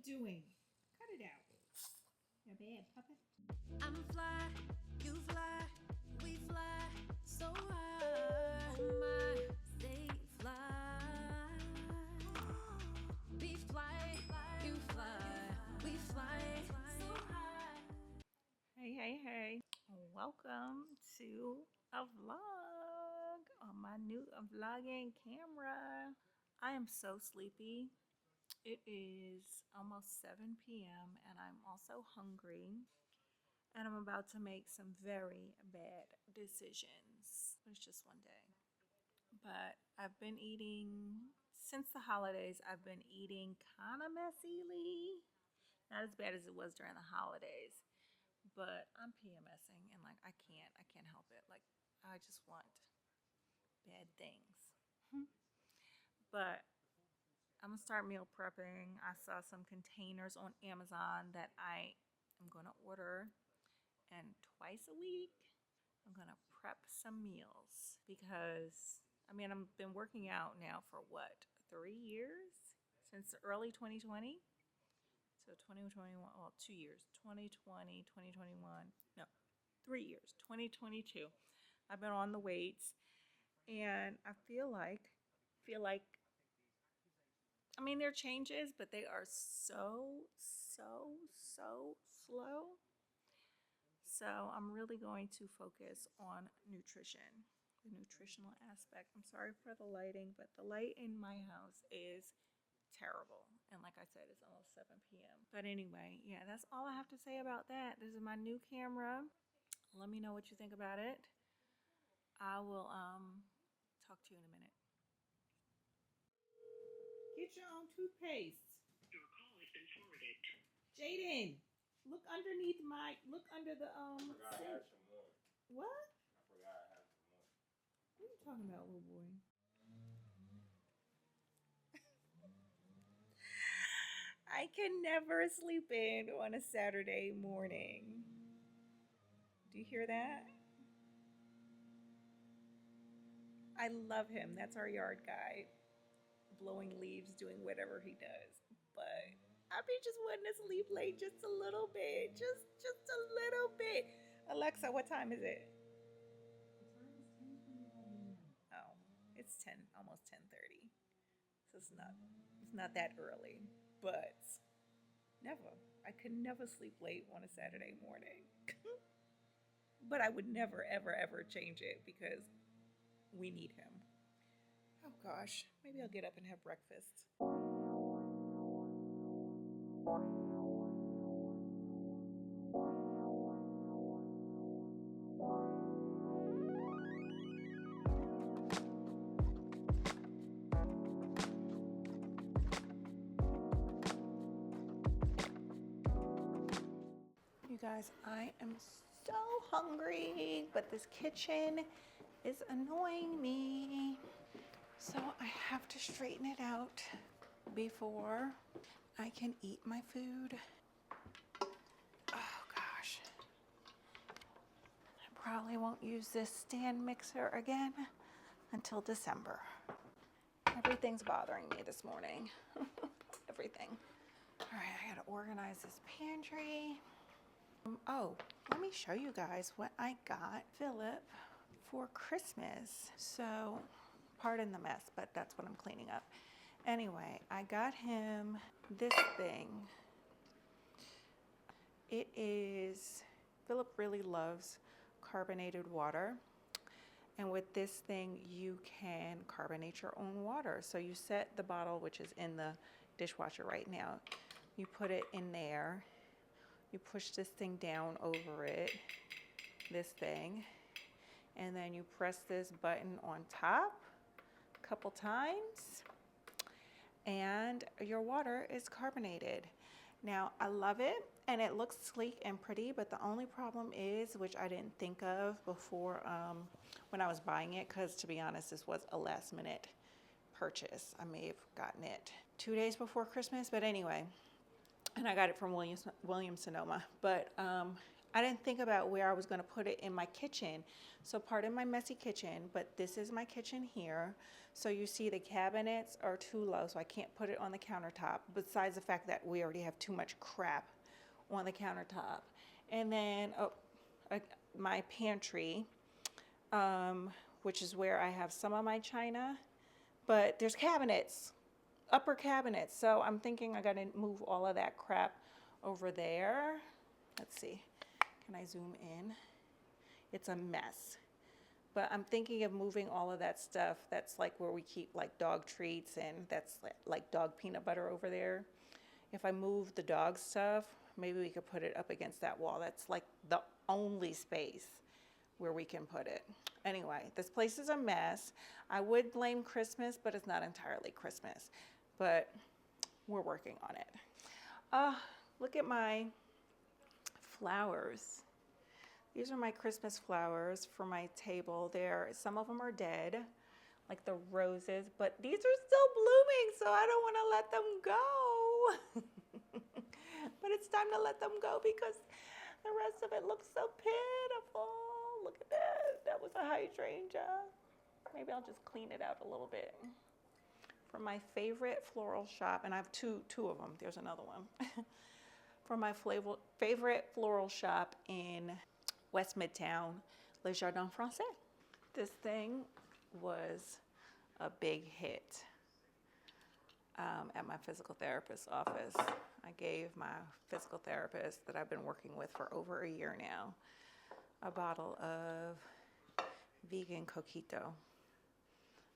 doing? Cut it out. You're bad puppet. I'm fly, you fly, we fly so high. My, they fly. We fly, you fly, we fly so high. Hey. Welcome to a vlog on my new vlogging camera. I am so sleepy. It is almost 7 p.m. and I'm also hungry. And I'm about to make some very bad decisions. It's just one day. But I've been eating, since the holidays, I've been eating kind of messily. Not as bad as it was during the holidays. But I'm PMSing and like I can't help it. Like I just want bad things. But I'm gonna start meal prepping. I saw some containers on Amazon that I am gonna order, and twice a week I'm gonna prep some meals because I've been working out now for what, 3 years? Since early 2020. So 2021, well, 2 years, 2020, 2021, no, 3 years, 2022. I've been on the weights and I feel like, there are changes, but they are so slow. So I'm really going to focus on nutrition, the nutritional aspect. I'm sorry for the lighting, but the light in my house is terrible. And like I said, it's almost 7 p.m. But anyway, yeah, that's all I have to say about that. This is my new camera. Let me know what you think about it. I will talk to you in a minute. Get your own toothpaste. Your call has been forwarded. Jaden, look under the I forgot I sink. had some more. What? I forgot I had some more. What are you talking about, little boy? I can never sleep in on a Saturday morning. Do you hear that? I love him. That's our yard guy. Blowing leaves, doing whatever he does. But I be just wanting to sleep late just a little bit. Just a little bit. Alexa, what time is it? Oh, it's 10, almost 10:30. So it's not that early. But never. I could never sleep late on a Saturday morning. But I would never, ever change it because we need him. Oh gosh, maybe I'll get up and have breakfast. You guys, I am so hungry, but this kitchen is annoying me. So I have to straighten it out before I can eat my food. Oh gosh. I probably won't use this stand mixer again until December. Everything's bothering me this morning. Everything. All right, I gotta organize this pantry. Oh, let me show you guys what I got Philip for Christmas. So, pardon the mess, but that's what I'm cleaning up. Anyway, I got him this thing. It is, Philip really loves carbonated water. And with this thing, you can carbonate your own water. So you set the bottle, which is in the dishwasher right now. You put it in there. You push this thing down over it, this thing, and then you press this button on top a couple times, and your water is carbonated. Now, I love it, and it looks sleek and pretty, but the only problem is, which I didn't think of before when I was buying it, because to be honest, this was a last minute purchase. I may have gotten it 2 days before Christmas, but anyway. And I got it from Sonoma. But I I didn't think about where I was going to put it in my kitchen. So pardon my messy kitchen, but this is my kitchen here. So you see the cabinets are too low, so I can't put it on the countertop, besides the fact that we already have too much crap on the countertop. And then my pantry, which is where I have some of my china, but there's cabinets, upper cabinets. So I'm thinking I gotta move all of that crap over there. Let's see, can I zoom in? It's a mess. But I'm thinking of moving all of that stuff. That's like where we keep like dog treats, and that's like dog peanut butter over there. If I move the dog stuff, maybe we could put it up against that wall. That's like the only space where we can put it. Anyway, this place is a mess. I would blame Christmas, but it's not entirely Christmas. But we're working on it. Look at my flowers. These are my Christmas flowers for my table. Some of them are dead, like the roses, but these are still blooming, so I don't want to let them go. But it's time to let them go because the rest of it looks so pitiful. Look at that. That was a hydrangea. Maybe I'll just clean it out a little bit. From my favorite floral shop, and I have two of them. There's another one. From my favorite floral shop in West Midtown, Le Jardin Français. This thing was a big hit at my physical therapist's office. I gave my physical therapist that I've been working with for over a year now a bottle of vegan coquito.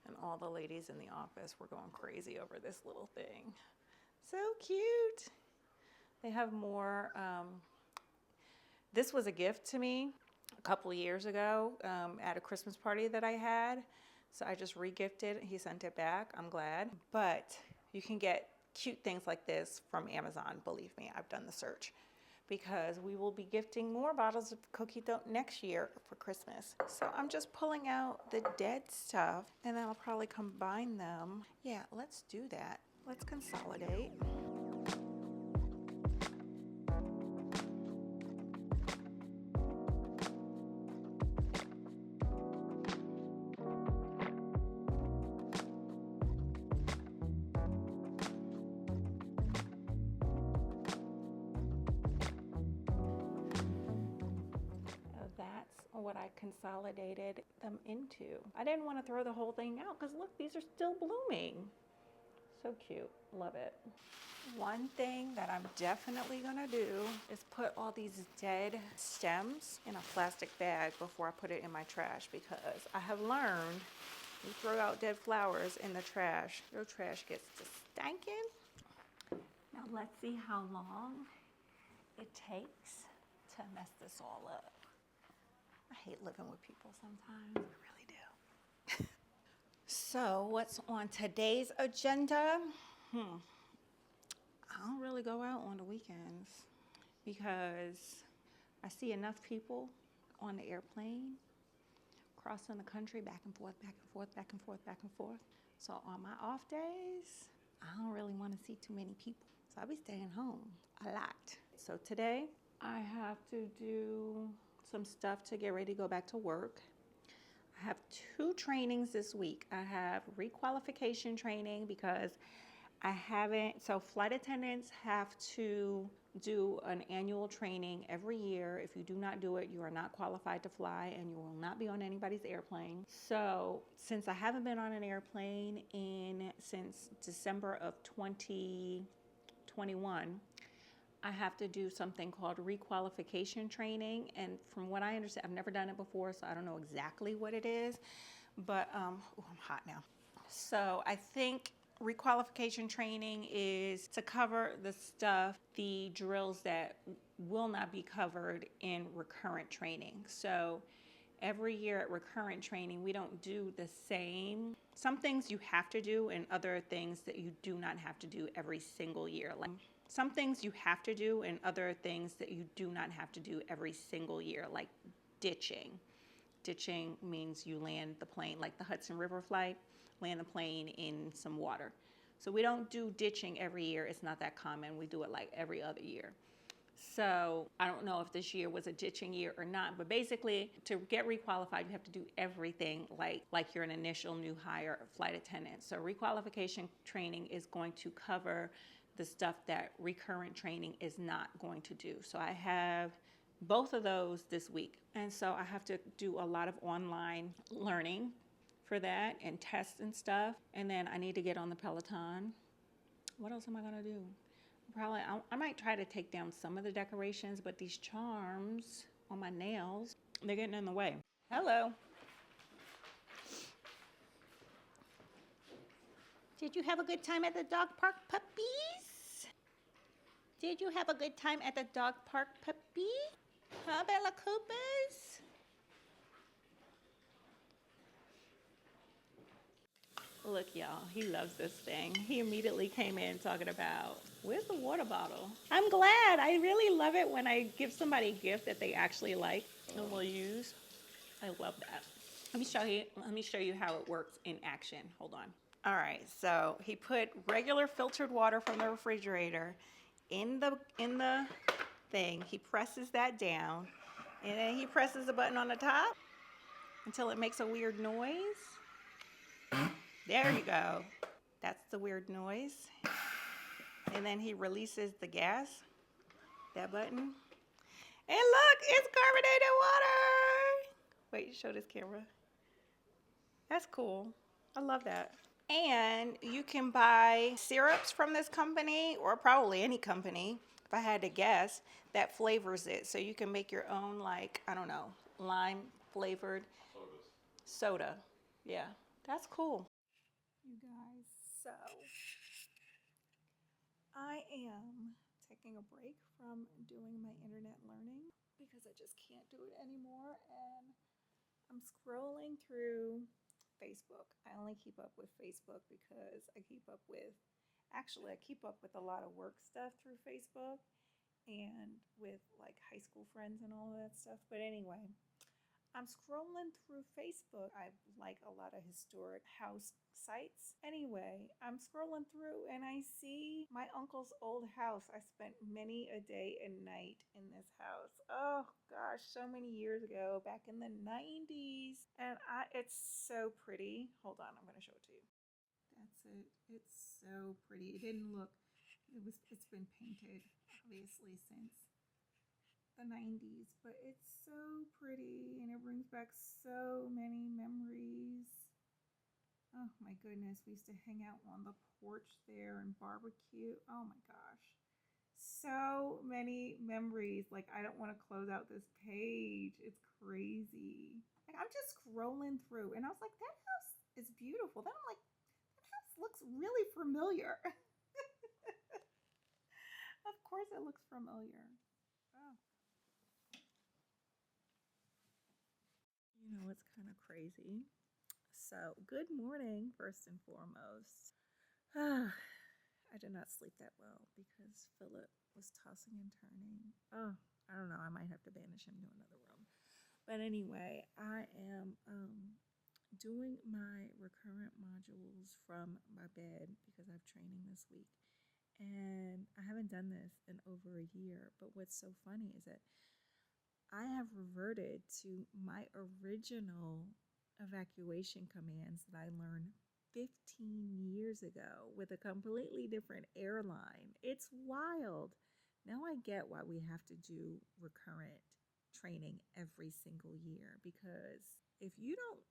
And all the ladies in the office were going crazy over this little thing. So cute. They have more. This was a gift to me a couple years ago at a Christmas party that I had. So I just re-gifted. He sent it back. I'm glad. But you can get cute things like this from Amazon. Believe me, I've done the search. Because we will be gifting more bottles of coquito next year for Christmas. So I'm just pulling out the dead stuff and then I'll probably combine them. Yeah, let's do that. Let's consolidate. What I consolidated them into. I didn't want to throw the whole thing out because look, these are still blooming. So cute, love it. One thing that I'm definitely gonna do is put all these dead stems in a plastic bag before I put it in my trash, because I have learned you throw out dead flowers in the trash, your trash gets to stinking. Now let's see how long it takes to mess this all up. I hate living with people sometimes, I really do. So what's on today's agenda? I don't really go out on the weekends because I see enough people on the airplane crossing the country back and forth, back and forth, back and forth, back and forth. So on my off days, I don't really want to see too many people. So I'll be staying home a lot. So today I have to do some stuff to get ready to go back to work. I have 2 trainings this week. I have requalification training because so flight attendants have to do an annual training every year. If you do not do it, you are not qualified to fly and you will not be on anybody's airplane. So since I haven't been on an airplane since December of 2021, I have to do something called requalification training. And from what I understand, I've never done it before, so I don't know exactly what it is. But, I'm hot now. So I think requalification training is to cover the drills that will not be covered in recurrent training. So every year at recurrent training, we don't do the same. Some things you have to do and other things that you do not have to do every single year. Some things you have to do and other things that you do not have to do every single year, like ditching. Ditching means you land the plane, like the Hudson River flight, land the plane in some water. So we don't do ditching every year. It's not that common. We do it like every other year. So I don't know if this year was a ditching year or not, but basically to get requalified, you have to do everything like you're an initial new hire flight attendant. So requalification training is going to cover the stuff that recurrent training is not going to do. So I have both of those this week. And so I have to do a lot of online learning for that and tests and stuff. And then I need to get on the Peloton. What else am I going to do? Probably, I might try to take down some of the decorations, but these charms on my nails, they're getting in the way. Hello. Did you have a good time at the dog park, puppies? Did you have a good time at the dog park, puppy? Huh, Bella Coopers? Look, y'all, he loves this thing. He immediately came in talking about, where's the water bottle? I'm glad. I really love it when I give somebody a gift that they actually like and will use. I love that. Let me show you how it works in action. Hold on. All right, so he put regular filtered water from the refrigerator in the thing. He presses that down, and then he presses the button on the top until it makes a weird noise. There you go. That's the weird noise. And then he releases the gas, that button. And look, it's carbonated water. Wait, show this camera. That's cool. I love that. And you can buy syrups from this company, or probably any company, if I had to guess, that flavors it. So you can make your own, like, I don't know, lime flavored soda. Yeah, that's cool. You guys, so I am taking a break from doing my internet learning because I just can't do it anymore. And I'm scrolling through Facebook. I only keep up with Facebook because I keep up with a lot of work stuff through Facebook and with like high school friends and all of that stuff. But anyway, I'm scrolling through Facebook. I like a lot of historic house sites. Anyway, I'm scrolling through and I see my uncle's old house. I spent many a day and night in this house. Oh gosh, so many years ago, back in the 90s. And it's so pretty. Hold on, I'm going to show it to you. That's it. It's so pretty. It didn't look, it's been painted obviously since the 90s, but it's so pretty and it brings back so many memories. Oh my goodness, we used to hang out on the porch there and barbecue. Oh my gosh, so many memories. Like, I don't want to close out this page. It's crazy. Like, I'm just scrolling through and I was like, that house is beautiful. Then I'm like, that house looks really familiar. Of course it looks familiar. Oh. You know, it's kind of crazy. So, good morning, first and foremost. I did not sleep that well because Philip was tossing and turning. Oh, I don't know. I might have to banish him to another room. But anyway, I am doing my recurrent modules from my bed because I have training this week. And I haven't done this in over a year. But what's so funny is that I have reverted to my original evacuation commands that I learned 15 years ago with a completely different airline. It's wild. Now I get why we have to do recurrent training every single year, because if you don't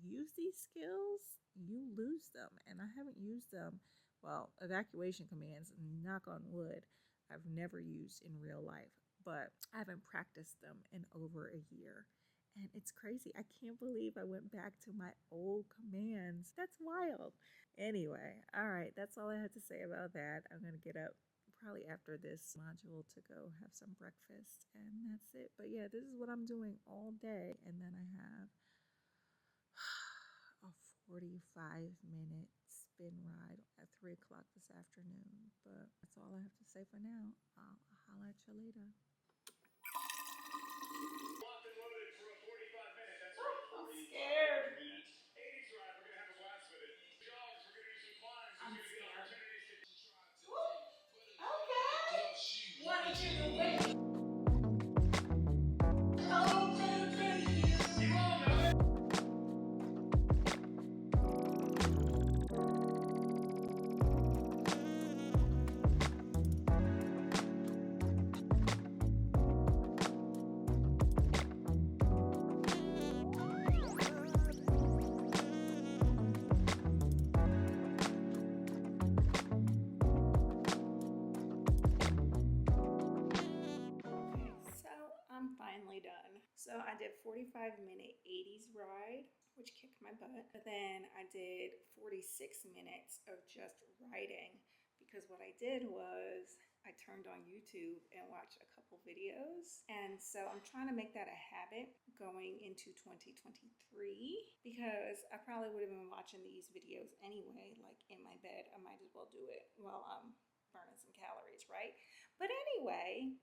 use these skills, you lose them. And I haven't used them. Well, evacuation commands, knock on wood, I've never used in real life, but I haven't practiced them in over a year. And it's crazy. I can't believe I went back to my old commands. That's wild. Anyway, all right, that's all I had to say about that. I'm going to get up probably after this module to go have some breakfast, and that's it. But yeah, this is what I'm doing all day. And then I have a 45-minute spin ride at 3 o'clock this afternoon. But that's all I have to say for now. I'll holla at you later. Locked and loaded for a 45 minute. That's I'm scared. 80s ride. We're going to have a blast with it. Jogs, we're going to do some climbs. I'm There's going to be scared. opportunities to Okay. Wanted you to wait. 45-minute 80s ride, which kicked my butt. But then I did 46 minutes of just writing, because what I did was I turned on YouTube and watched a couple videos. And so I'm trying to make that a habit going into 2023, because I probably would have been watching these videos anyway, like in my bed. I might as well do it while I'm burning some calories, right? But anyway,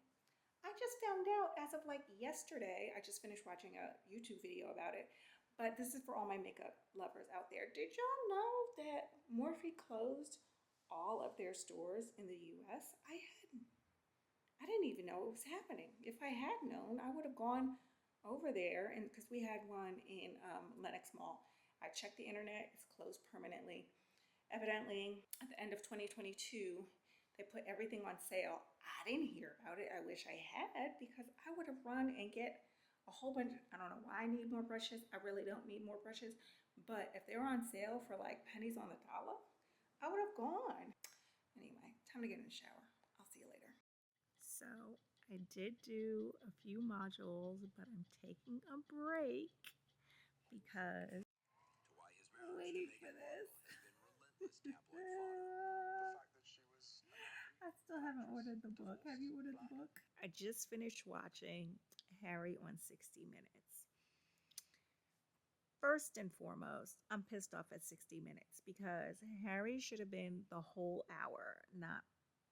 I just found out as of like yesterday, I just finished watching a YouTube video about it, but this is for all my makeup lovers out there. Did y'all know that Morphe closed all of their stores in the US? I hadn't. I didn't even know it was happening. If I had known, I would have gone over there, and because we had one in Lenox Mall. I checked the internet, it's closed permanently. Evidently, at the end of 2022, they put everything on sale. I didn't hear about it. I wish I had, because I would have run and get a whole bunch. I don't know why I need more brushes. I really don't need more brushes. But if they were on sale for like pennies on the dollar, I would have gone. Anyway, time to get in the shower. I'll see you later. So I did do a few modules, but I'm taking a break because I'm waiting for this. I still haven't ordered the book. Have you ordered the book? I just finished watching Harry on 60 Minutes. First and foremost, I'm pissed off at 60 Minutes because Harry should have been the whole hour, not,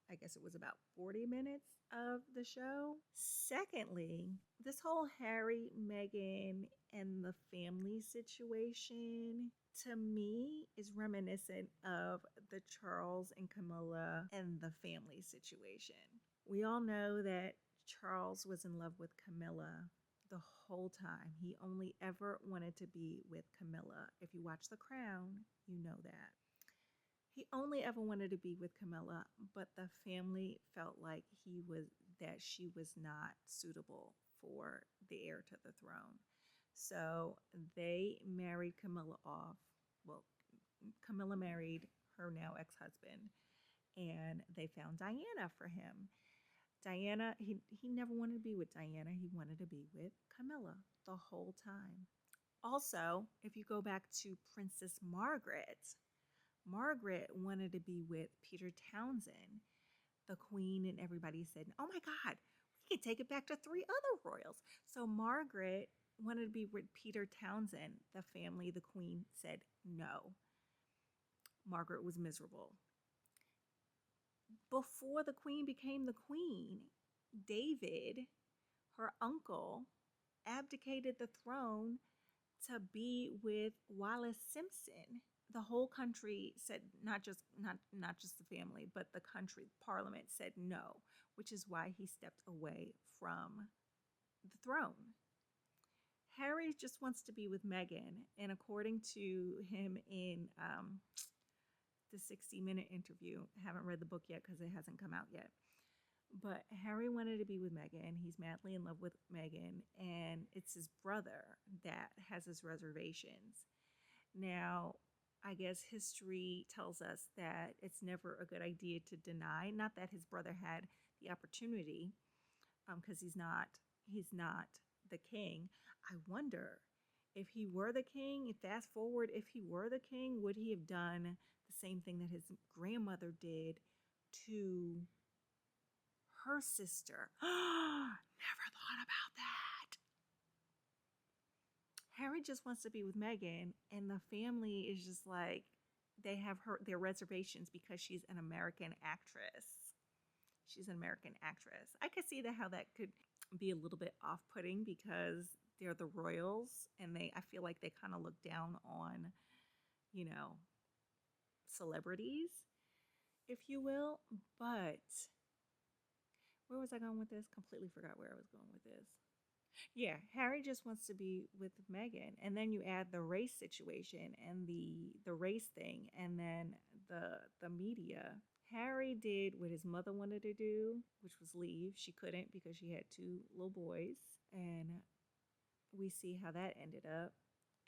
I guess it was about 40 minutes of the show. Secondly, this whole Harry, Meghan, and the family situation, to me, is reminiscent of the Charles and Camilla and the family situation. We all know that Charles was in love with Camilla the whole time. He only ever wanted to be with Camilla. If you watch The Crown, you know that. He only ever wanted to be with Camilla, but the family felt like she was not suitable for the heir to the throne. So they married Camilla off. Well, Camilla married her now ex-husband, and they found Diana for him. Diana, he never wanted to be with Diana. He wanted to be with Camilla the whole time. Also, if you go back to Princess Margaret, Margaret wanted to be with Peter Townsend. The Queen and everybody said, oh my God, we can take it back to 3 other royals. So Margaret wanted to be with Peter Townsend. The family, the Queen, said no. Margaret was miserable. Before the Queen became the Queen, David, her uncle, abdicated the throne to be with Wallace Simpson. The whole country said, not just the family, but the country, Parliament said no, which is why he stepped away from the throne. Harry just wants to be with Meghan, and according to him in the 60-minute interview, I haven't read the book yet because it hasn't come out yet, but Harry wanted to be with Meghan. He's madly in love with Meghan, and it's his brother that has his reservations. Now, I guess history tells us that it's never a good idea to deny. Not that his brother had the opportunity, because he's not the king. I wonder if he were the king. Fast forward, if he were the king, would he have done the same thing that his grandmother did to her sister? Never thought about that. Harry just wants to be with Meghan, and the family is just like, they have their reservations because she's an American actress. She's an American actress. I could see how that could be a little bit off-putting because they're the royals, and I feel like they kind of look down on, celebrities, if you will. But where was I going with this? Completely forgot where I was going with this. Yeah, Harry just wants to be with Meghan, and then you add the race situation and the race thing, and then the media. Harry did what his mother wanted to do, which was leave. She couldn't because she had 2 little boys, and we see how that ended up.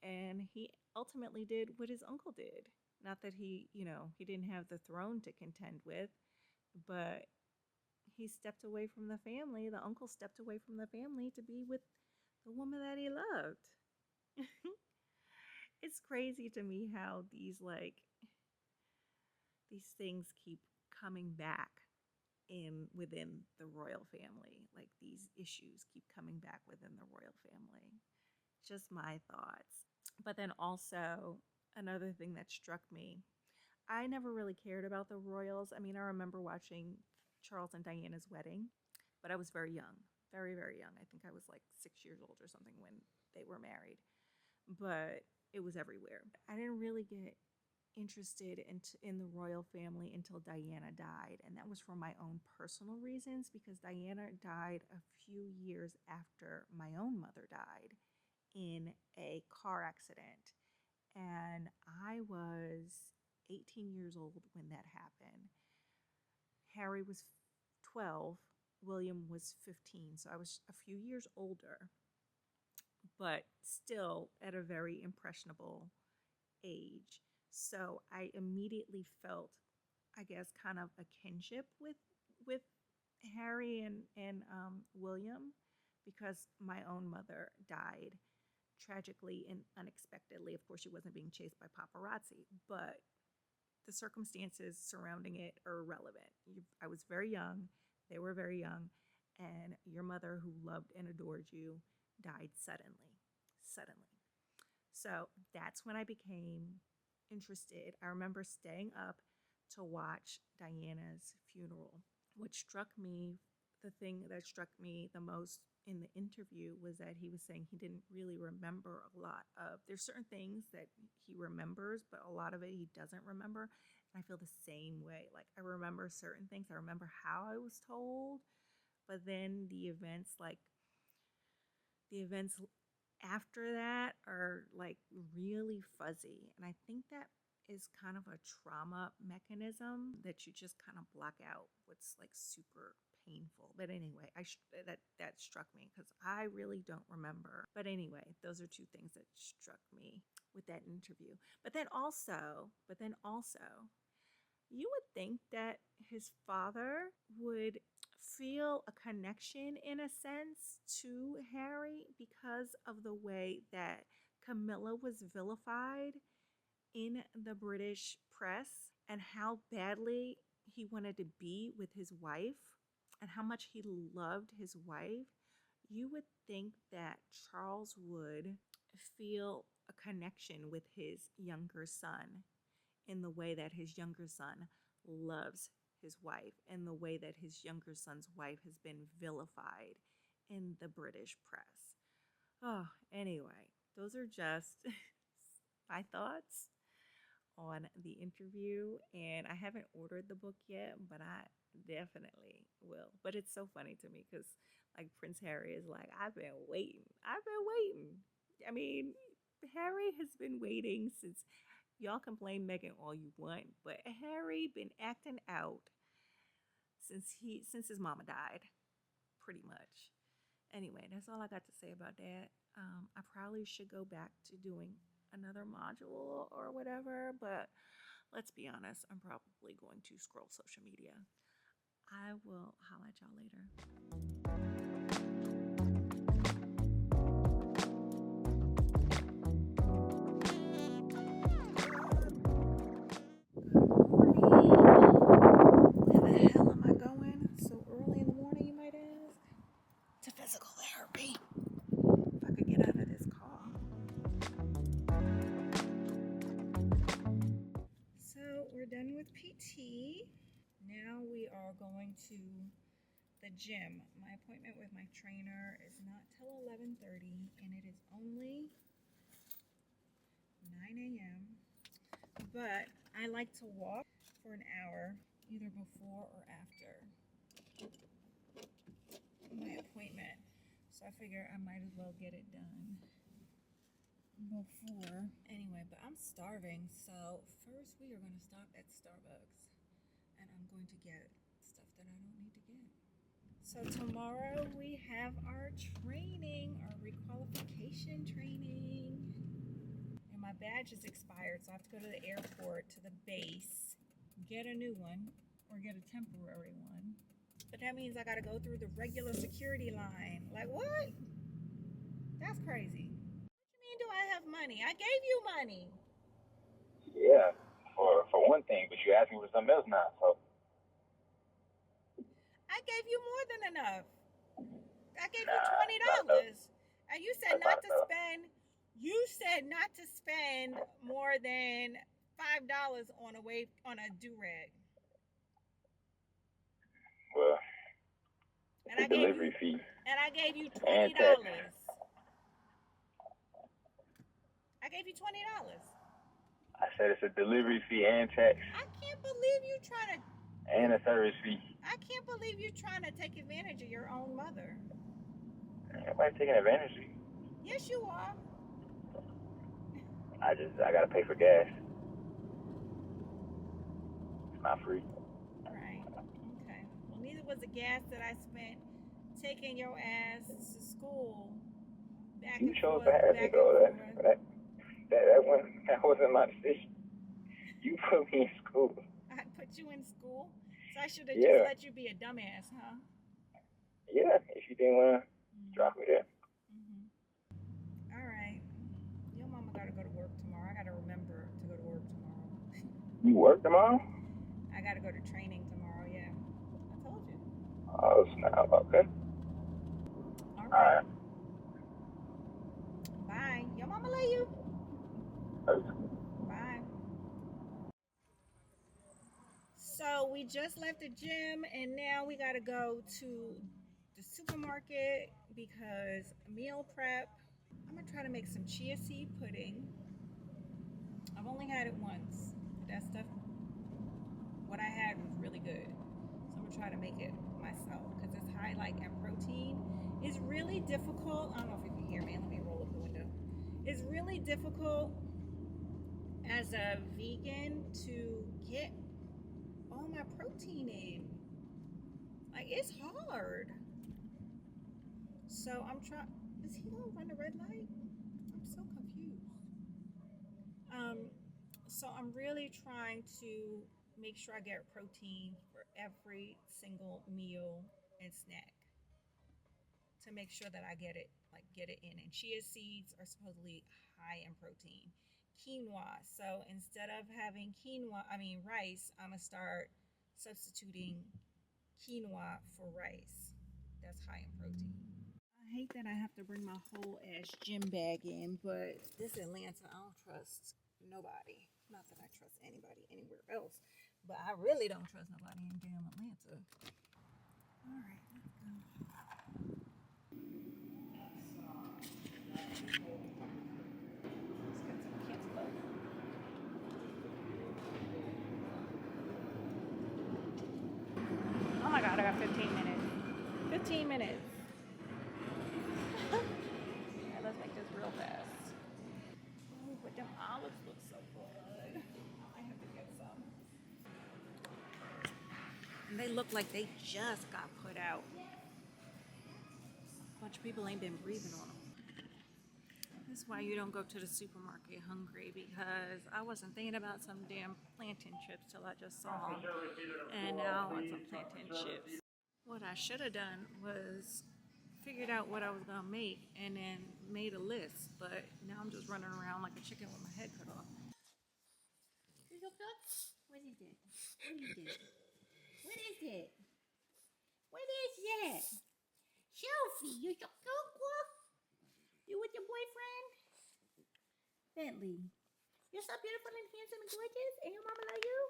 And he ultimately did what his uncle did. Not that he didn't have the throne to contend with, but he stepped away from the family. The uncle stepped away from the family to be with the woman that he loved. It's crazy to me how these things keep coming back in within the royal family. Like these issues keep coming back within the royal family. Just my thoughts. But then also another thing that struck me, I never really cared about the royals. I mean, I remember watching Charles and Diana's wedding, but I was very young, very, very young. I think I was like 6 years old or something when they were married, but it was everywhere. I didn't really get interested in the royal family until Diana died, and that was for my own personal reasons because Diana died a few years after my own mother died in a car accident, and I was 18 years old when that happened. Harry was 12, William was 15, so I was a few years older, but still at a very impressionable age. So I immediately felt, I guess, kind of a kinship with Harry and William because my own mother died tragically and unexpectedly. Of course, she wasn't being chased by paparazzi, but the circumstances surrounding it are irrelevant. I was very young, they were very young, and your mother, who loved and adored you, died suddenly. Suddenly. So that's when I became interested. I remember staying up to watch Diana's funeral. What struck me, the thing that struck me the most in the interview was that he was saying he didn't really remember a lot of, there's certain things that he remembers, but a lot of it he doesn't remember. And I feel the same way. Like I remember certain things. I remember how I was told, but then the events after that are like really fuzzy. And I think that is kind of a trauma mechanism that you just kind of block out what's like super painful. But anyway, that struck me because I really don't remember. But anyway, those are two things that struck me with that interview. But then also, you would think that his father would feel a connection in a sense to Harry because of the way that Camilla was vilified in the British press and how badly he wanted to be with his wife and how much he loved his wife. You would think that Charles would feel a connection with his younger son in the way that his younger son loves his wife and the way that his younger son's wife has been vilified in the British press. Oh, anyway, those are just my thoughts on the interview. And I haven't ordered the book yet, but I definitely will. But it's so funny to me because, like, Prince Harry is like, I've been waiting. I've been waiting. I mean, Harry has been waiting since. Y'all can blame Meghan all you want, but Harry been acting out since his mama died, pretty much. Anyway, that's all I got to say about that. I probably should go back to doing another module or whatever, but let's be honest, I'm probably going to scroll social media. I will holla at y'all later. Where the hell am I going so early in the morning, you might ask? To physical therapy. If I could get out of this car. So we're done with PT. Now we are going to the gym. My appointment with my trainer is not till 11:30, and it is only 9 a.m. But I like to walk for an hour, either before or after my appointment. So I figure I might as well get it done before. Anyway, but I'm starving, so first we are going to stop at Starbucks, and I'm going to get stuff that I don't need to get. So tomorrow we have our training, our requalification training. And my badge is expired, so I have to go to the airport, to the base, get a new one, or get a temporary one. But that means I gotta go through the regular security line. Like, what? That's crazy. What you mean do I have money? I gave you money. Yeah, for one thing, but you asked me for something else now. So I gave you more than enough. I gave you nah, $20. it's not enough. And you said That's not not to enough. spend more than $5 on a do-rag. Well, And it's I a gave you delivery fee and I gave you and $20. tax I gave you $20. I said it's a delivery fee and tax I can't believe you trying to and a service fee. I can't believe you trying to take advantage of your own mother. Nobody's taking advantage of you. Yes, you are. I gotta pay for gas. It's not free. Right. Okay. Well, neither was the gas that I spent taking your ass to school back You and chose forth, to have me back and though. forth. That wasn't my decision. You put me in school. I put you in school, so I should have just Yeah, let you be a dumbass, huh? yeah. If you didn't wanna drop me there, Mm-hmm. All right. Your mama got to go to work tomorrow. I got to remember to go to work tomorrow. you work tomorrow. I got to go to training tomorrow. Yeah, I told you. Oh snap. Okay. All All right. right. Bye. Your mama love you. Bye. So we just left the gym and now we got to go to the supermarket because meal prep. I'm going to try to make some chia seed pudding. I've only had it once. That stuff, what I had was really good. So I'm going to try to make it myself because it's high like in protein. It's really difficult. I don't know if you can hear me. Let me roll up the window. It's really difficult as a vegan to get all my protein in. Like it's hard. So I'm trying. Is he gonna run the red light? I'm so confused. So I'm really trying to make sure I get protein for every single meal and snack to make sure that I get it in. And chia seeds are supposedly high in protein. Quinoa. So instead of having rice, I'm gonna start substituting quinoa for rice. That's high in protein. I hate that I have to bring my whole ass gym bag in, but this Atlanta, I don't trust nobody. Not that I trust anybody anywhere else, but I really don't trust nobody in damn Atlanta. All right, let's go. Let's get some cantaloupe. Oh my god, I got 15 minutes. 15 minutes. Alright, let's make this real fast. Ooh, but them olives look so good. I have to get some. And they look like they just got put out. A bunch of people ain't been breathing on them. That's why you don't go to the supermarket hungry because I wasn't thinking about some damn plantain chips till I just saw them. And now I want some plantain chips. What I should have done was figured out what I was gonna make and then made a list, but now I'm just running around like a chicken with my head cut off. Sugarcoat? What is it? What is it? What is it? What is that? Chelsea, you Sugarcoat? You with your boyfriend? Bentley. You're so beautiful and handsome and gorgeous, and your mama love you?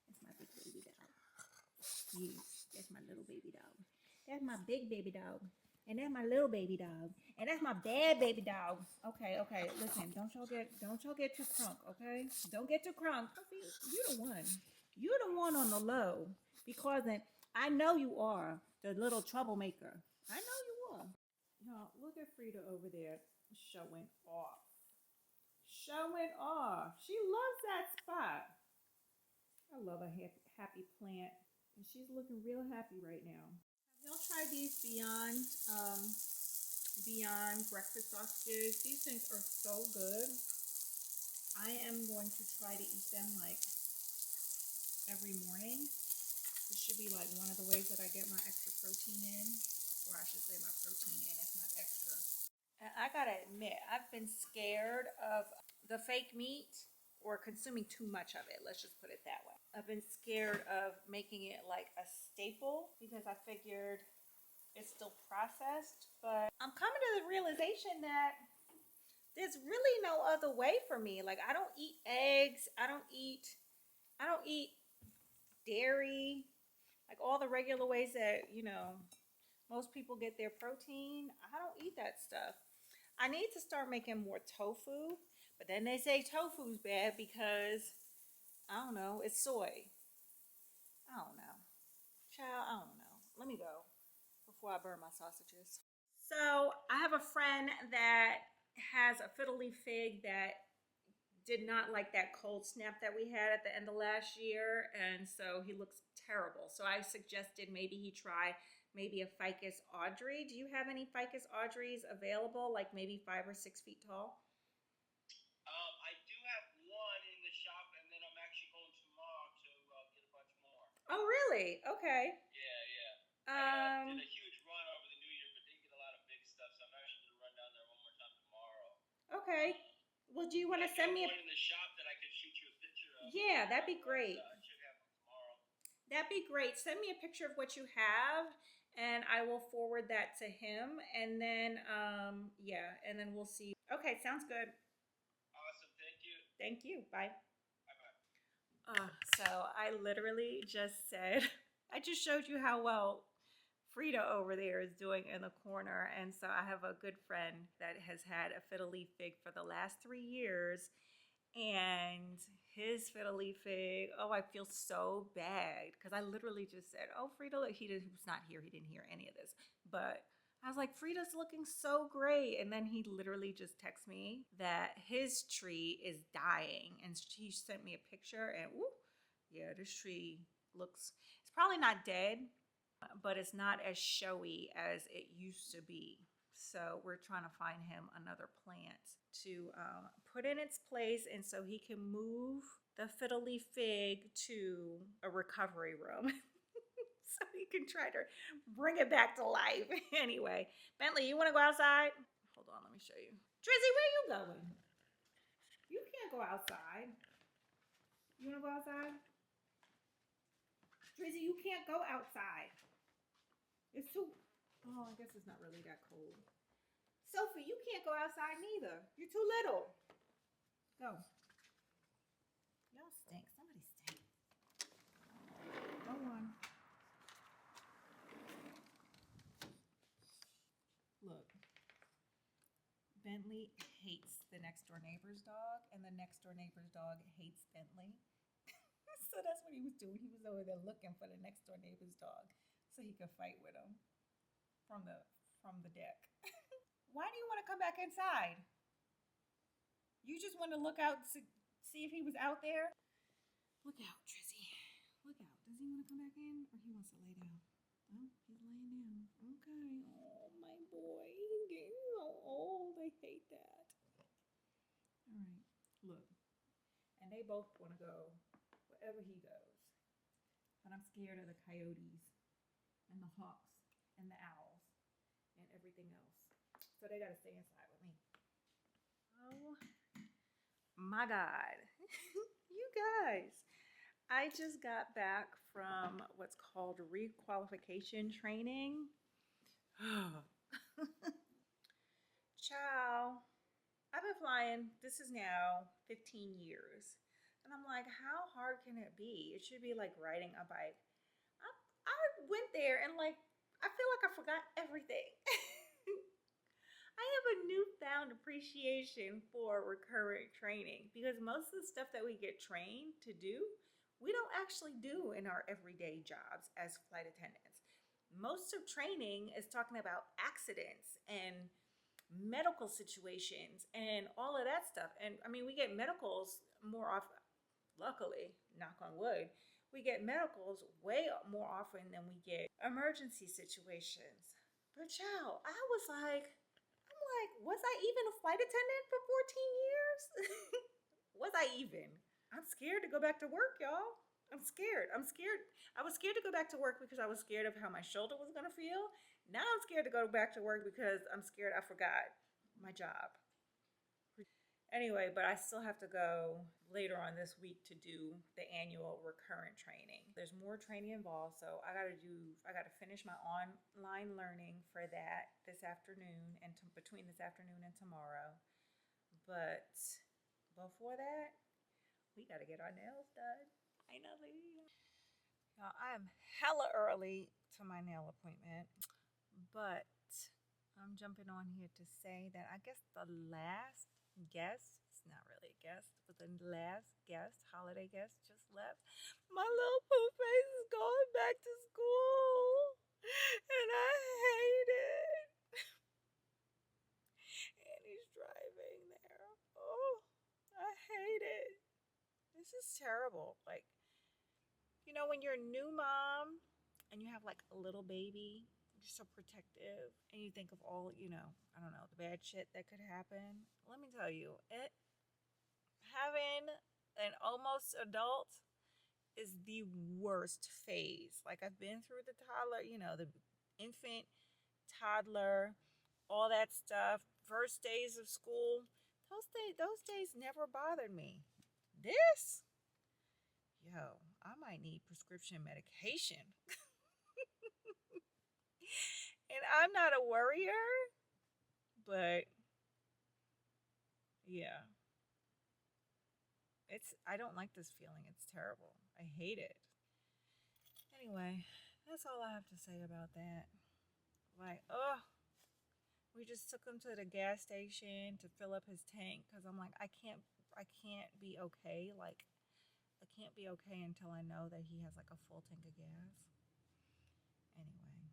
That's my big baby dog. Yes, that's my little baby dog. That's my big baby dog. And that's my little baby dog. And that's my bad baby dog. Okay. Listen, don't y'all get too crunk, okay? Don't get too crunk. You the one. You the one on the low. Because I know you are the little troublemaker. I know you are. Y'all, look at Frida over there showing off. Showing off. She loves that spot. I love a happy plant. And she's looking real happy right now. Have y'all tried these Beyond breakfast sausages? These things are so good. I am going to try to eat them like every morning. This should be like one of the ways that I get my extra protein in. Or I should say my protein in, it's not extra. And I gotta admit, I've been scared of the fake meat or consuming too much of it. Let's just put it that way. I've been scared of making it like a staple because I figured it's still processed. But I'm coming to the realization that there's really no other way for me. Like I don't eat eggs. I don't eat dairy. Like all the regular ways that, most people get their protein. I don't eat that stuff. I need to start making more tofu, but then they say tofu's bad because I don't know, it's soy. I don't know. Child, I don't know. Let me go before I burn my sausages. So I have a friend that has a fiddle leaf fig that did not like that cold snap that we had at the end of last year, and so he looks terrible. So I suggested maybe he try maybe a ficus Audrey. Do you have any ficus Audreys available, like maybe 5 or 6 feet tall? I do have one in the shop, and then I'm actually going tomorrow to get a bunch more. Oh, really? Okay. Yeah, yeah. I did Um, a huge run over the New Year, but didn't get a lot of big stuff, so I'm actually going to run down there one more time tomorrow. okay. Well, do you want to If you send have me a one in the shop that I could shoot you a picture of. Yeah, that'd be great. I should have them tomorrow. That'd be great. Send me a picture of what you have and I will forward that to him and then yeah, and then we'll see. Okay, sounds good. Awesome, thank you. Thank you. Bye. Bye-bye. So I literally just said, I just showed you how well Frida over there is doing in the corner. And so I have a good friend that has had a fiddle leaf fig for the last 3 years. And his fiddle leaf fig, oh, I feel so bad because I literally just said, oh, Frida, he was not here. He didn't hear any of this. But I was like, Frida's looking so great. And then he literally just texted me that his tree is dying. And he sent me a picture and, whoop, yeah, this tree looks, it's probably not dead, but it's not as showy as it used to be. So we're trying to find him another plant to put in its place, and so he can move the fiddle leaf fig to a recovery room. So he can try to bring it back to life. Anyway, Bentley, you want to go outside? Hold on, let me show you. Drizzy, where are you going? You can't go outside. You want to go outside? Drizzy, you can't go outside. It's too... Oh, I guess it's not really that cold. Sophie, you can't go outside neither. You're too little. Go. Y'all stink. Somebody stink. Go on. Look. Bentley hates the next door neighbor's dog, and the next door neighbor's dog hates Bentley. So that's what he was doing. He was over there looking for the next door neighbor's dog so he could fight with him from the deck. Why do you want to come back inside? You just want to look out to see if he was out there? Look out, Trizzy. Look out. Does he want to come back in or he wants to lay down? Oh, he's laying down. Okay. Oh, my boy. He's getting so old. I hate that. All right. Look. And they both want to go wherever he goes. But I'm scared of the coyotes and the hawks and the owls and everything else. So they gotta stay inside with me. Oh my God. You guys, I just got back from what's called requalification training. Ciao. I've been flying, this is now 15 years. And I'm like, how hard can it be? It should be like riding a bike. I went there and like, I feel like I forgot everything. I have a newfound appreciation for recurrent training because most of the stuff that we get trained to do, we don't actually do in our everyday jobs as flight attendants. Most of training is talking about accidents and medical situations and all of that stuff. And I mean, we get medicals more often, luckily, knock on wood, we get medicals way more often than we get emergency situations. But child, I was like, was I even a flight attendant for 14 years? Was I even? I'm scared to go back to work, y'all. I'm scared. I was scared to go back to work because I was scared of how my shoulder was going to feel. Now I'm scared to go back to work because I'm scared I forgot my job. Anyway, but I still have to go later on this week to do the annual Recurrent training. There's more training involved, so I got to finish my online learning for that this afternoon and between this afternoon and tomorrow. But before that, we got to get our nails done. I know, y'all, I am hella early to my nail appointment, but I'm jumping on here to say that I guess the last guest, it's not really a guest, but the last guest, holiday guest, just left. My little poo face is going back to school, and I hate it. And he's driving there. Oh, I hate it. This is terrible. Like, you know, when you're a new mom and you have like a little baby, you're so protective and you think of all, you know, I don't know, the bad shit that could happen. Let me tell you, having an almost adult is the worst phase. Like, I've been through the toddler, you know, the infant, toddler, all that stuff, first days of school. Those days never bothered me. This, yo, I might need prescription medication. And I'm not a worrier, but yeah. I don't like this feeling. It's terrible. I hate it. Anyway, that's all I have to say about that. Like, we just took him to the gas station to fill up his tank because I'm like, I can't be okay. Like, I can't be okay until I know that he has like a full tank of gas. Anyway,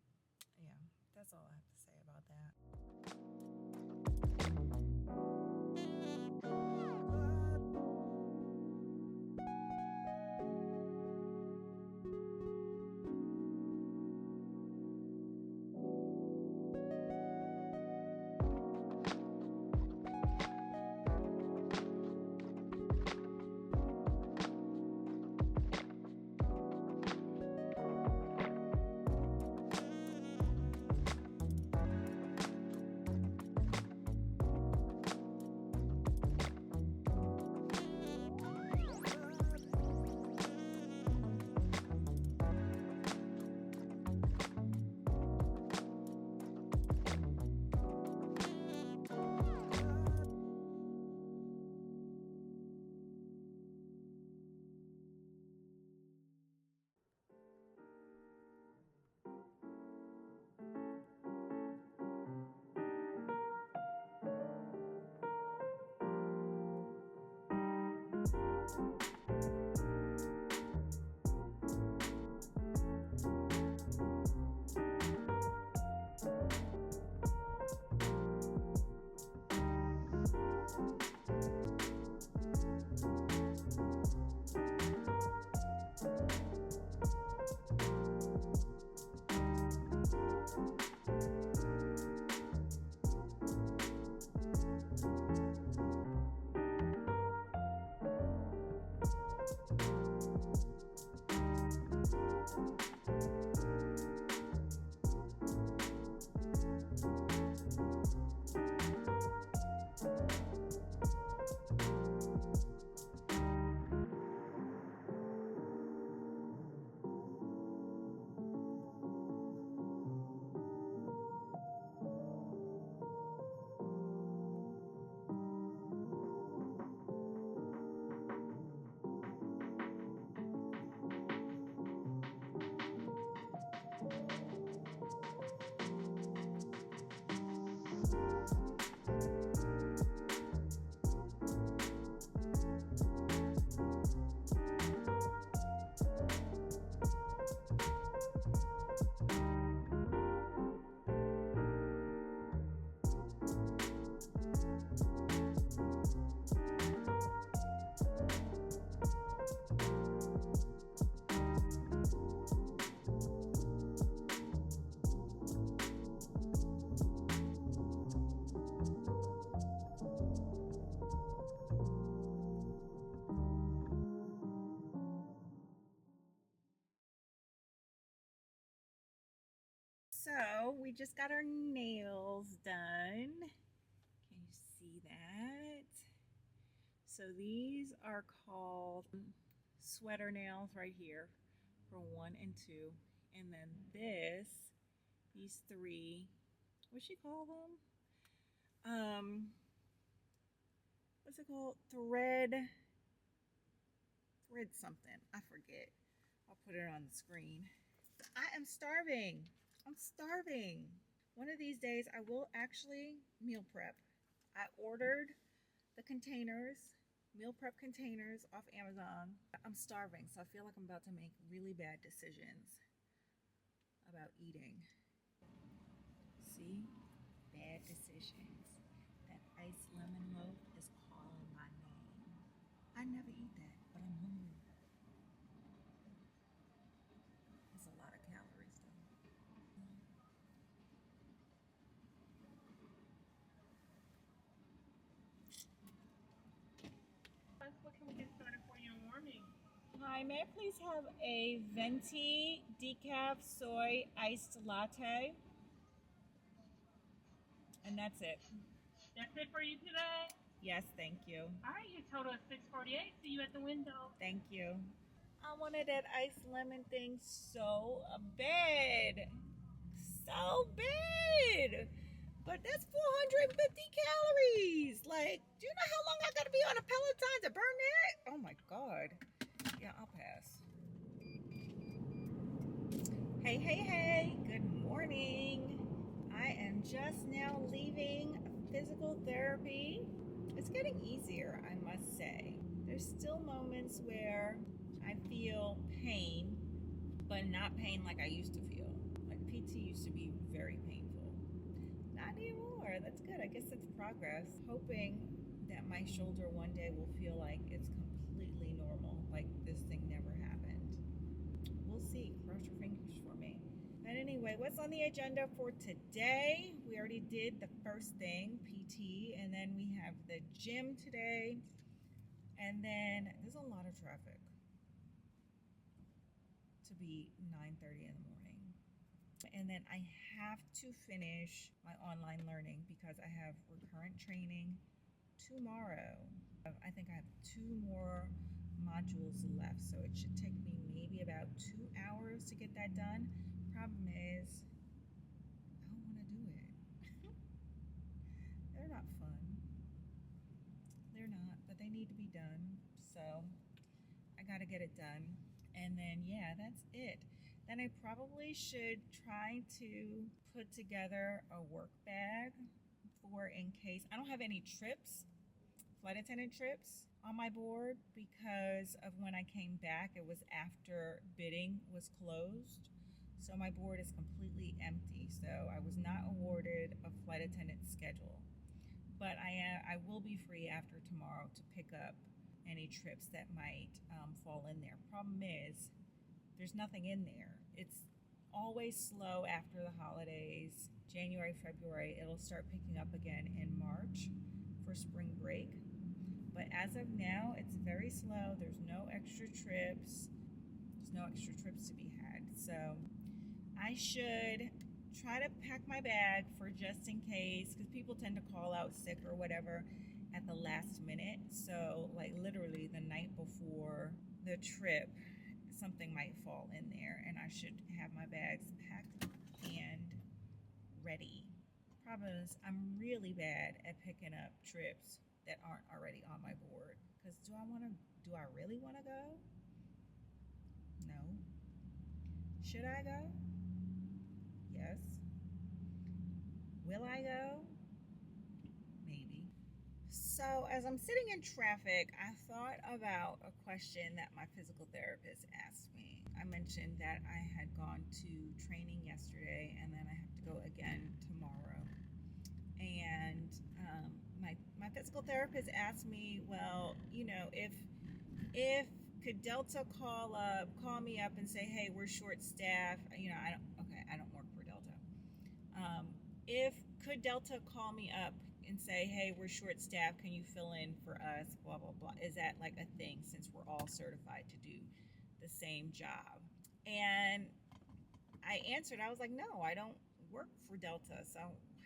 yeah, that's all I have to say about that. So we just got our nails done. Can you see that. So these are called sweater nails right here for 1 and 2. And then these 3, what's she call them? What's it called? Thread something. I forget. I'll put it on the screen. I am starving. I'm starving. One of these days I will actually meal prep. I ordered the containers, meal prep containers off Amazon. I'm starving, so I feel like I'm about to make really bad decisions about eating. See? Bad decisions. That iced lemon loaf is calling my name. I never eat that, but I'm hungry. That's a lot of calories, though. What can we get started for you in the morning? Hi, may I please have a venti decaf soy iced latte? And that's it. That's it for you today? Yes, thank you. All right, your total is $6.48. See you at the window. Thank you. I wanted that iced lemon thing so bad. So bad. But that's 450 calories. Like, do you know how long I gotta be on a Peloton to burn that? Oh my God. Yeah, I'll pass. Hey. Good morning. I am just now leaving physical therapy. It's getting easier, I must say. There's still moments where I feel pain, but not pain like I used to feel. Like PT used to be very painful. Not anymore. That's good. I guess it's progress. Hoping that my shoulder one day will feel like it's completely normal, like this thing never happened. We'll see. Cross your fingers for me. But anyway, what's on the agenda for today? We already did the first thing, PT, and then we have the gym today. And then there's a lot of traffic to be 9:30 in the morning. And then I have to finish my online learning because I have recurrent training tomorrow. I think I have 2 more modules left, so it should take me maybe about 2 hours to get that done. Problem is, I don't want to do it. They're not fun. They're not, but they need to be done. So I got to get it done. And then, yeah, that's it. Then I probably should try to put together a work bag for in case I don't have any trips, flight attendant trips on my board because of when I came back. It was after bidding was closed. So my board is completely empty. So I was not awarded a flight attendant schedule. But I will be free after tomorrow to pick up any trips that might fall in there. Problem is, there's nothing in there. It's always slow after the holidays, January, February. It'll start picking up again in March for spring break. But as of now, it's very slow. There's no extra trips. There's no extra trips to be had. So I should try to pack my bag for just in case, because people tend to call out sick or whatever at the last minute. So like literally the night before the trip, something might fall in there and I should have my bags packed and ready. Problem is, I'm really bad at picking up trips that aren't already on my board. Because do I really want to go? No. Should I go? Yes. Will I go? Maybe. So as I'm sitting in traffic, I thought about a question that my physical therapist asked me. I mentioned that I had gone to training yesterday and then I have to go again tomorrow. And my physical therapist asked me, well, you know, if could Delta call me up and say, hey, we're short staffed. You know, I don't work for Delta. Could Delta call me up and say, hey, we're short staffed, can you fill in for us, blah, blah, blah. Is that like a thing since we're all certified to do the same job? And I answered, I was like, no, I don't work for Delta, so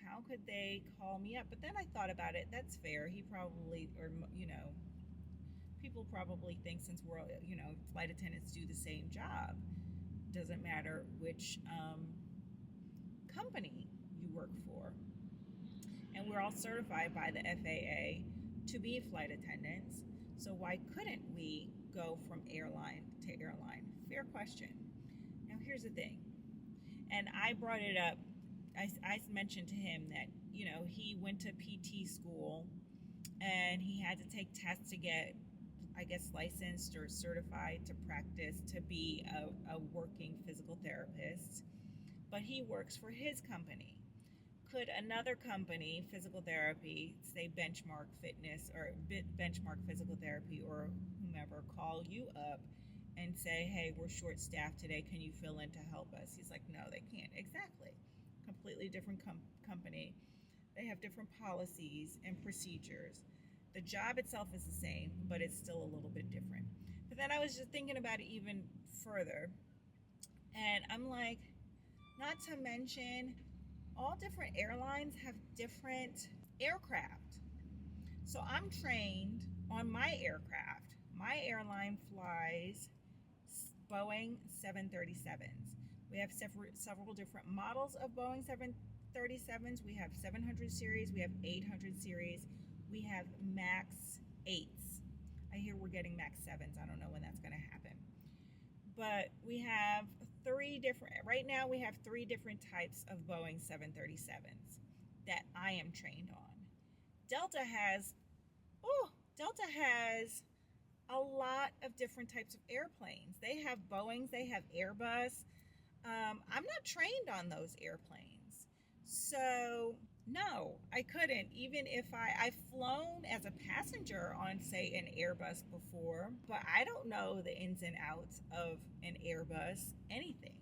how could they call me up? But then I thought about it. That's fair. He probably, or, people probably think since we're, flight attendants do the same job, doesn't matter which company you work for. And we're all certified by the FAA to be flight attendants. So why couldn't we go from airline to airline? Fair question. Now here's the thing. And I brought it up. I mentioned to him that, he went to PT school and he had to take tests to get, I guess, licensed or certified to practice to be a working physical therapist. But he works for his company. Could another company, physical therapy, say Benchmark Fitness or Benchmark Physical Therapy or whomever, call you up and say, hey, we're short staffed today, can you fill in to help us? He's like, no, they can't. Exactly. Completely different company. They have different policies and procedures. The job itself is the same, but it's still a little bit different. But then I was just thinking about it even further, and I'm like, not to mention, all different airlines have different aircraft. So I'm trained on my aircraft. My airline flies Boeing 737s. We have several different models of Boeing 737s. We have 700 series, we have 800 series, we have MAX 8s. I hear we're getting MAX 7s. I don't know when that's going to happen. But we have right now we have three different types of Boeing 737s that I am trained on. Delta has a lot of different types of airplanes. They have Boeings, they have Airbus. I'm not trained on those airplanes. So no, I couldn't. Even if I've flown as a passenger on, say, an Airbus before, but I don't know the ins and outs of an Airbus, anything.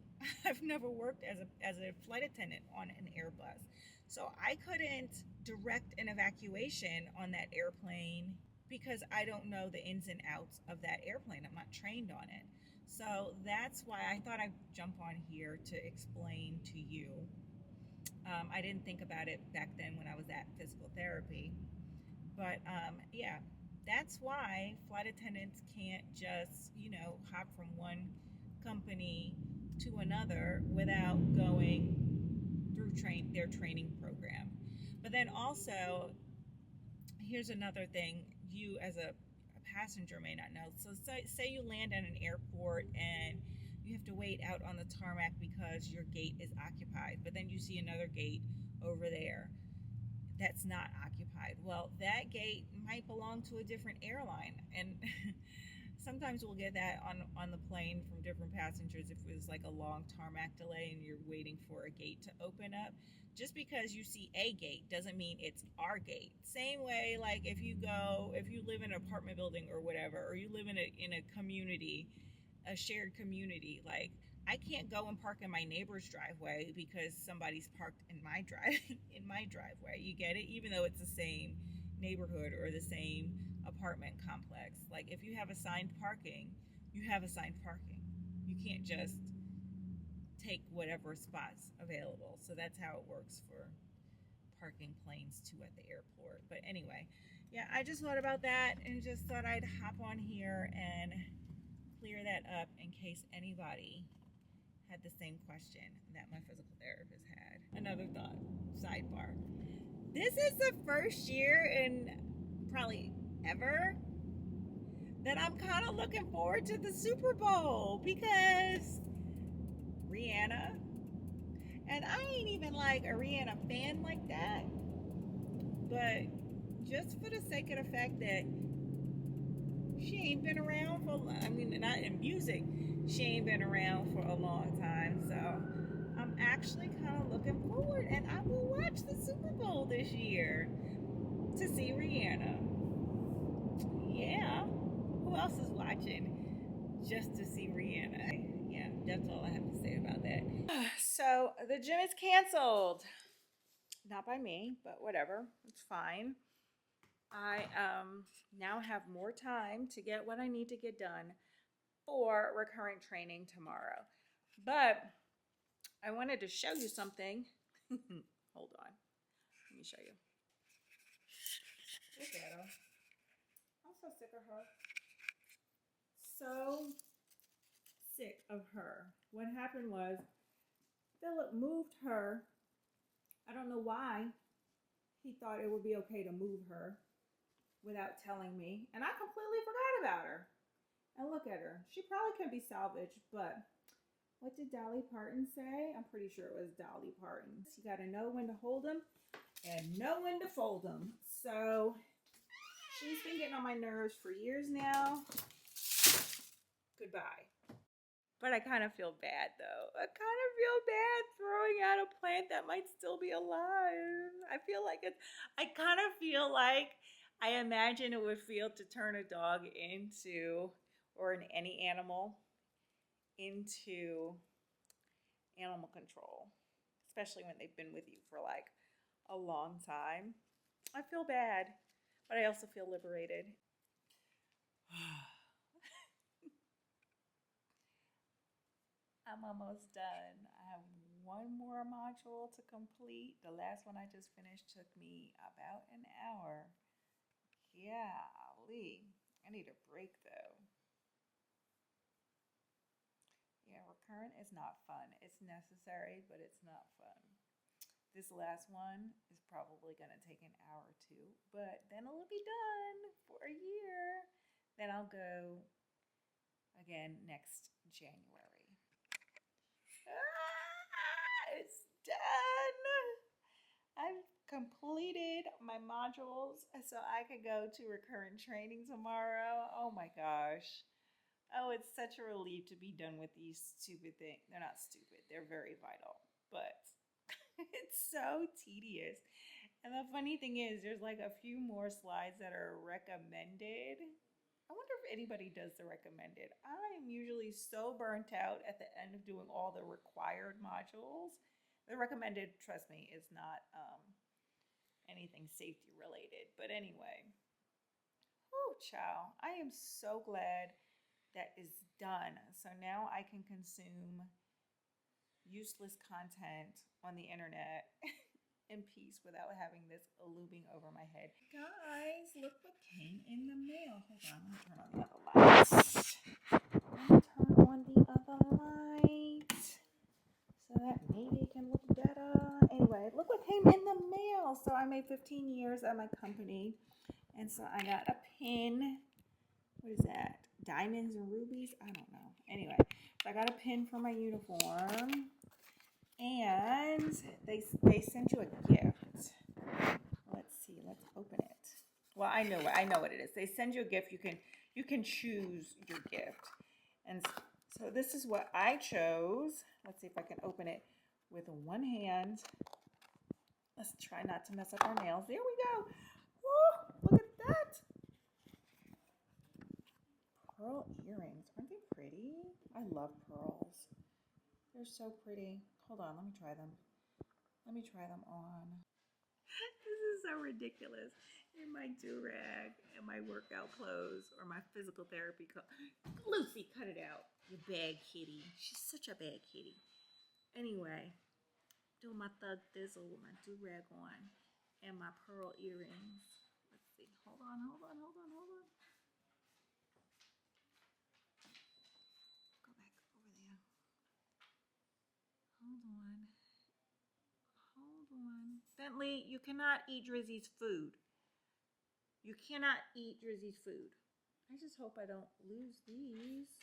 I've never worked as a flight attendant on an Airbus. So I couldn't direct an evacuation on that airplane because I don't know the ins and outs of that airplane. I'm not trained on it. So that's why I thought I'd jump on here to explain to you. I didn't think about it back then when I was at physical therapy. But yeah, that's why flight attendants can't just, hop from one company to another without going through their training program. But then also, here's another thing you as a passenger may not know. So say you land at an airport and you have to wait out on the tarmac because your gate is occupied, but then you see another gate over there that's not occupied. Well, that gate might belong to a different airline, and sometimes we'll get that on the plane from different passengers if it was like a long tarmac delay and you're waiting for a gate to open up. Just because you see a gate doesn't mean it's our gate. Same way, like if you live in an apartment building or whatever, or you live in a community, a shared community, like I can't go and park in my neighbor's driveway because somebody's parked in my driveway. You get it? Even though it's the same neighborhood or the same apartment complex. Like if you have assigned parking, you have assigned parking. You can't just take whatever spots available. So that's how it works for parking planes too at the airport. But anyway, yeah, I just thought about that and just thought I'd hop on here and clear that up in case anybody had the same question that my physical therapist had. Another thought, sidebar. This is the first year in probably ever that I'm kind of looking forward to the Super Bowl because Rihanna, and I ain't even like a Rihanna fan like that, but just for the sake of the fact that she ain't been around not in music, she ain't been around for a long time, so I'm actually kind of looking forward, and I will watch the Super Bowl this year to see Rihanna. Yeah, who else is watching just to see Rihanna? Yeah, that's all I have to say about that. So the gym is canceled. Not by me, but whatever, it's fine. I now have more time to get what I need to get done for recurrent training tomorrow. But I wanted to show you something. Hold on. me show you. Look at her. I'm so sick of her. So sick of her. What happened was Philip moved her. I don't know why he thought it would be okay to move her without telling me. And I completely forgot about her. And look at her. She probably can be salvaged, but what did Dolly Parton say? I'm pretty sure it was Dolly Parton. You got to know when to hold them and know when to fold them. So she's been getting on my nerves for years now. Goodbye. But I kind of feel bad though. I kind of feel bad throwing out a plant that might still be alive. I kind of feel like I imagine it would feel to turn a dog into, or any animal, into animal control, especially when they've been with you for like a long time. I feel bad, but I also feel liberated. I'm almost done. I have one more module to complete. The last one I just finished took me about an hour. Golly, I need a break though. Yeah, recurrent is not fun. It's necessary, but it's not fun. This last one is probably going to take an hour or two, but then it'll be done for a year. Then I'll go again next January. It's done. I've completed my modules so I can go to recurrent training tomorrow. Oh my gosh. Oh, it's such a relief to be done with these stupid things. They're not stupid, they're very vital, but it's so tedious. And the funny thing is, there's like a few more slides that are recommended. I wonder if anybody does the recommended. I am usually so burnt out at the end of doing all the required modules. The recommended, trust me, is not anything safety related. But anyway, whoo, chow. I am so glad that is done. So now I can consume useless content on the internet in peace without having this looming over my head. Guys, look what came in the mail. Hold on, let me turn on the other lights. Turn on the other light so that maybe it can look better. Anyway, look what came in the mail. So I made 15 years at my company, and so I got a pin. What is that? Diamonds and rubies? I don't know. Anyway, so I got a pin for my uniform, and they sent you a gift. Let's see. Let's open it. Well, I know what it is. They send you a gift. You can choose your gift, and so this is what I chose. Let's see if I can open it with one hand. Let's try not to mess up our nails. There we go. Woo, look at that. Pearl earrings. Aren't they pretty? I love pearls. They're so pretty. Hold on, let me try them. Let me try them on. This is so ridiculous. In my do-rag and my workout clothes or my physical therapy clothes. Lucy, cut it out. You bad kitty. She's such a bad kitty. Anyway, doing my thug thizzle with my do-rag on and my pearl earrings. Let's see. Hold on. Go back over there. Hold on. Bentley, you cannot eat Drizzy's food. You cannot eat Drizzy's food. I just hope I don't lose these.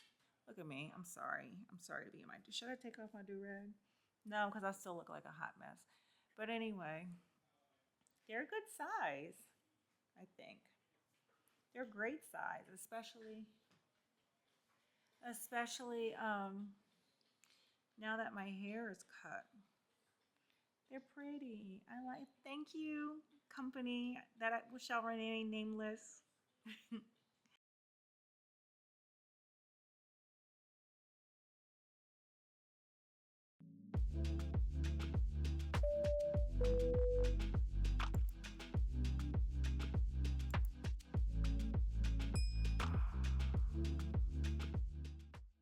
Look at me. I'm sorry. I'm sorry to be in my... Should I take off my do-rag? No, because I still look like a hot mess. But anyway, they're a good size, I think. They're great size, especially now that my hair is cut. They're pretty. Thank you, company that shall remain nameless.